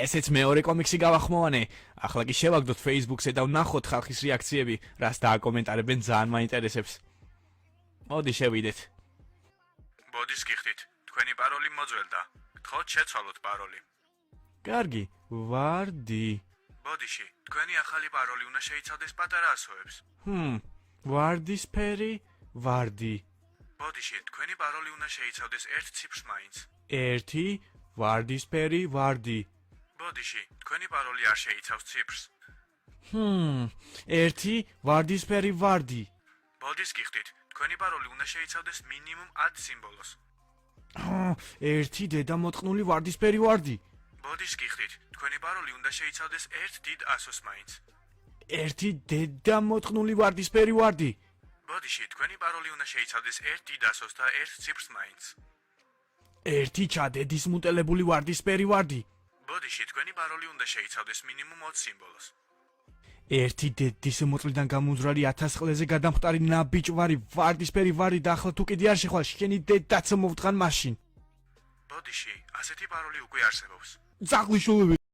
ესეც მეორე კომიქსი გავახმოვანე. ახლა კი შევაგდოთ Facebook-ზე და ვნახოთ ხალხის რეაქციები, რას დააკომენტარებენ, ძალიან მაინტერესებს. მოდი შევიდეთ. ბოდის გიხდით, თქვენი პაროლი მოძველდა. გთხოვთ შეცვალოთ პაროლი. კარგი, ვარდი. ბოდიში, თქვენი ახალი პაროლი უნდა შეიცავდეს პატარა ასოებს. ვარდისფერი, ვარდი. ბოდიში, თქვენი პაროლი უნდა შეიცავდეს ერთ ციფრს მაინც. 1 ვარდისფერი, ვარდი. ბოდიში, თქვენი პაროლი არ შეიცავს ციფრს. 1 ვარდისფერი, ვარდი. ბოდის გიხდით, თქვენი პაროლი უნდა შეიცავდეს მინიმუმ 10 სიმბოლოს. 1 დედამოწყნული ვარდისფერი, ვარდი. ბოდის გიხდით, თქვენი პაროლი უნდა შეიცავდეს ერთ დიდ ასოს მაინც. 1 დედამოწყნული ვარდისფერი, ვარდი. ბოდიში, თქვენი პაროლი უნდა შეიცავდეს ერთ დიდ ასოს და ერთ ციფრს მაინც. 1 ჩადედის მუტელებული ვარდისფერი, ვარდი. ბოდიში, თქვენი პაროლი უნდა შეიცავდეს მინიმუმ 20 სიმბოლოს. 1 დედის მოწლიდან გამომძვრალი 1000 ყლეზე გადამხტარი ნაბიჯვარი ვარდისფერი, ვარდი და ახლა თუ კიდე არ შეხვალ, შენი დედაც მოვთხან მაშინ. ბოდიში, ასეთი პაროლი უკვე არსებობს. ძაღლიშულები